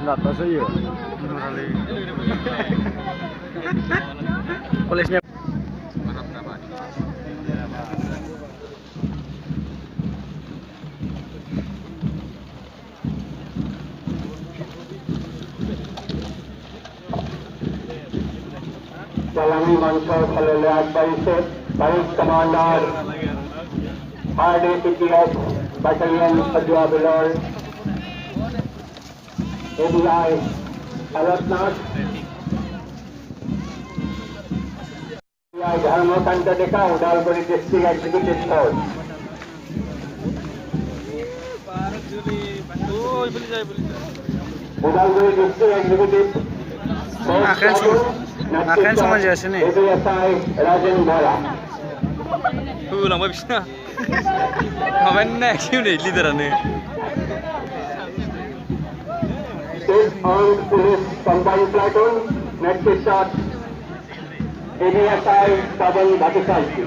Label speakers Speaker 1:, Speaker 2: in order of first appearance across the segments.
Speaker 1: atas aja ya. Kolesnya
Speaker 2: Jalani Mansur Khaliliyat Barisat Vice Commander RDPTS Battalion Ajwa Bilor ADI Alatnath ADI Dharma Kantadeka Udalguri District Executive Force Udalguri District Executive
Speaker 1: Akan sama aja sini.
Speaker 2: Rajan Bala
Speaker 3: Lama bisa. Ngapain nih? Gimana liderannya?
Speaker 2: State Armed Police Combined Platoon next shot ADSI Saban Bhattachalki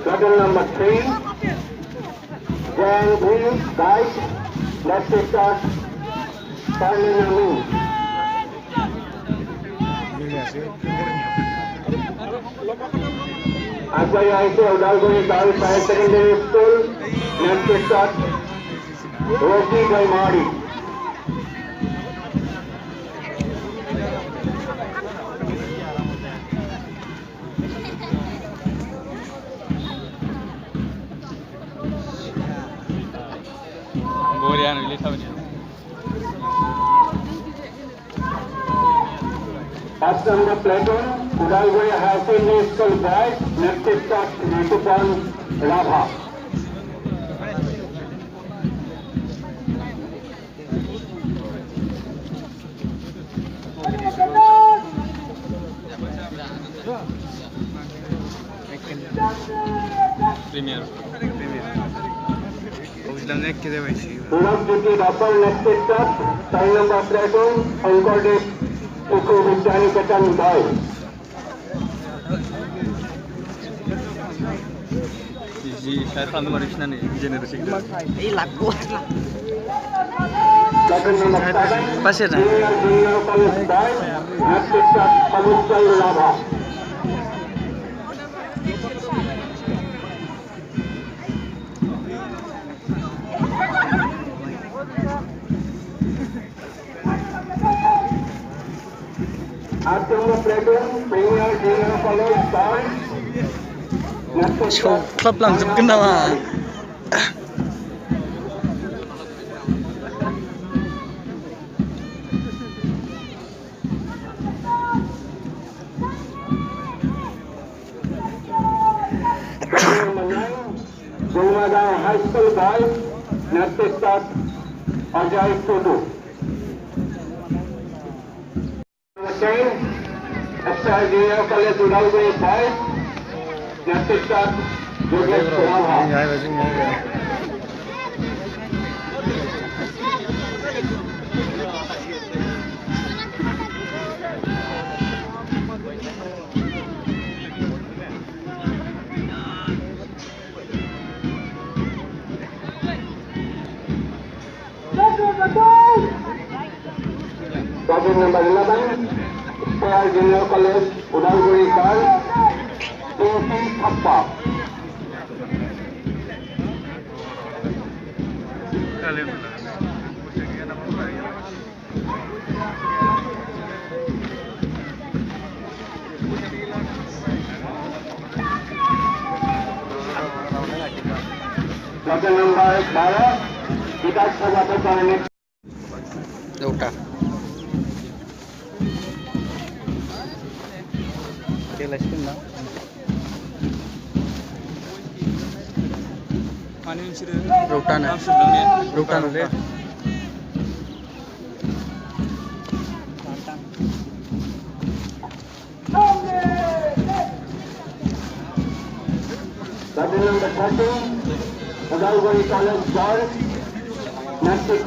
Speaker 2: Platoon number 3 Gang Green Guys next shot Parlin Amin Aswai Udalguri Girls Higher Secondary School next shot Roshi Gaimari
Speaker 3: Borean really tahu ni.
Speaker 2: As number platoon Udalguri Higher Secondary School Boys next shot Nitupan Rabha
Speaker 3: Premier.
Speaker 1: Uzlam ne kide başı.
Speaker 2: Love duty Rafal next stop, sign number platoon, Anchorage, Uku Vidyani Ketan Boy.
Speaker 3: Ji saya kan nomor isna nih generasi kita.
Speaker 1: Laku.
Speaker 2: Platoon number 7,
Speaker 1: Pasir na.
Speaker 2: Junior College Boy, next stop, Pamuchal Labha. Number platoon, Premier Junior College Boy, next stop,
Speaker 1: Klub langsung kena mah.
Speaker 2: Gulmadam High School Boys, next stop, Ajay Tudu. Number 10, Extra Junior College Udalguri Boys, next stop, Yogesh Rabha.
Speaker 1: Nyai baju nyai. Platoon number 11, Extra Junior College Udalguri Girls, AC Thappa. Platoon number 12, Vikas Prajapati. Udah. Dia leskin lah.
Speaker 3: माने नोंसोरो
Speaker 4: रौतानो
Speaker 3: नाम सोंलांनाया
Speaker 4: रौतानोलै
Speaker 1: Batting number 13, Udalguri College Girls. Next is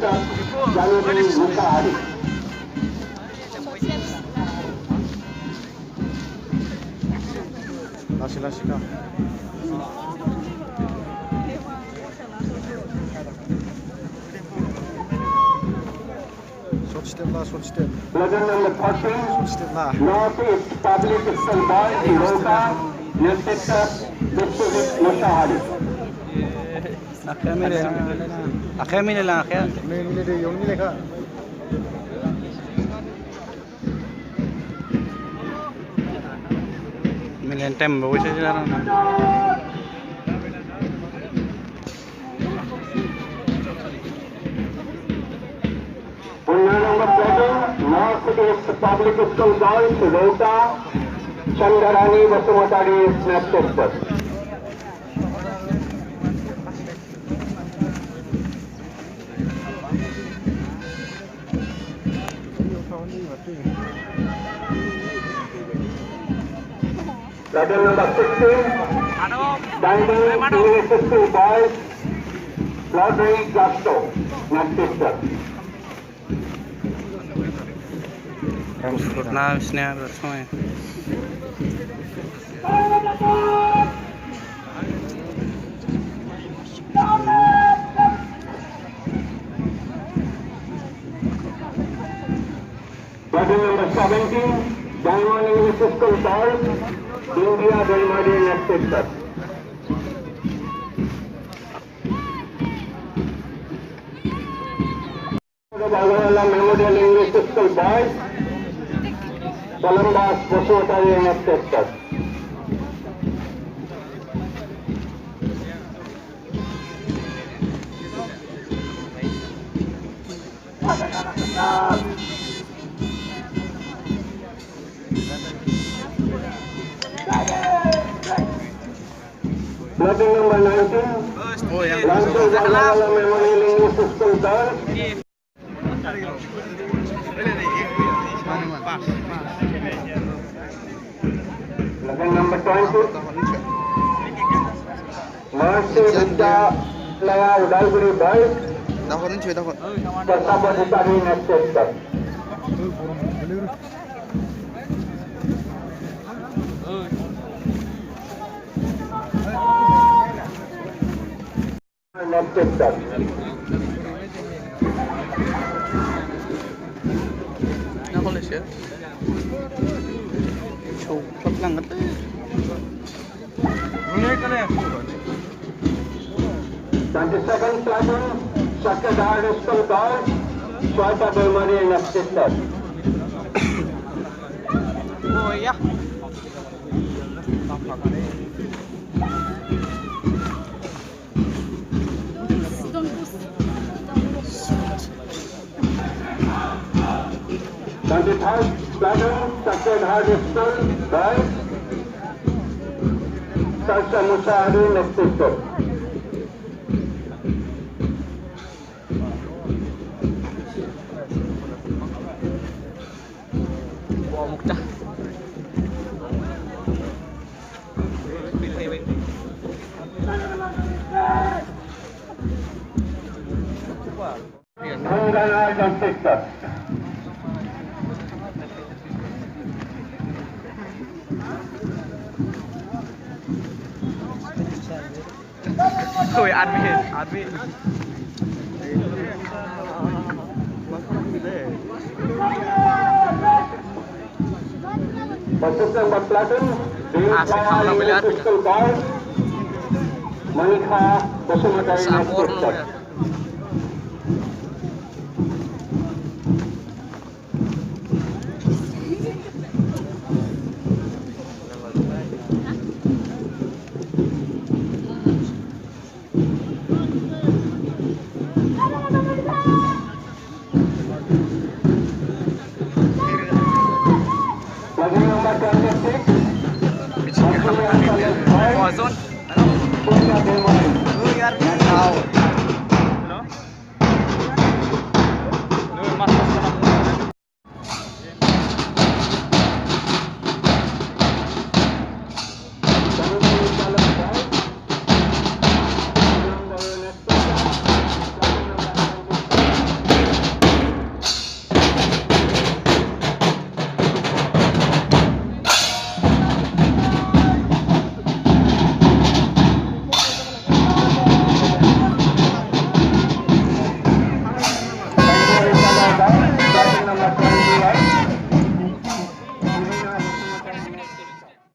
Speaker 1: Janudi Musahari.
Speaker 4: लासै लासै खा short step ला short step
Speaker 1: Batting number 13,
Speaker 4: short step ला
Speaker 1: Northeast Public School Boys, Roka. Next is Biswajit Musahari.
Speaker 4: आखाया मिलायला आखाया मिलायदो इयावनो मिलायखा मिलायनो टाइम मोनबावबायसो जाना
Speaker 1: Punna number 13, Northeast Public School Boys, Roka. Chandarani Vasumatari is next is Batting number 16, Standing English School Boys, Lottery Gusto, next is
Speaker 4: Nah, bisnya bersama ya.
Speaker 1: Batting number 17, Diamond English School Boys, India Delmadi next is Bagala Memorial English School Boys, Columbus Vasumatari next is Batting number 19,
Speaker 4: Oh, yang
Speaker 1: Langsung Bagala Memorial English School Boys, Batting number 20, Mercy Vidyalaya Udalguri Boys,
Speaker 4: Dakonin cuy, dakon.
Speaker 1: Persabaditari next is next is
Speaker 4: Nah, kalau sih, cepat banget.
Speaker 1: 22nd platoon, Sakadar School Boys, Swata Delmadi next is
Speaker 4: Oh iya.
Speaker 1: Third platoon, Sakadar School Boys, Sarsa Musahari next is
Speaker 4: Mukta.
Speaker 1: Thangana next is
Speaker 4: Woi, Arbi.
Speaker 1: Number platoon,
Speaker 4: Asik kalau melihat
Speaker 1: School Boys, Manikha Vasumatari
Speaker 4: Sabor
Speaker 1: next
Speaker 4: lo
Speaker 1: is
Speaker 4: ya.
Speaker 1: Batting number 26,
Speaker 4: Wazon.
Speaker 1: Punya Delmadi.
Speaker 4: Yan tao.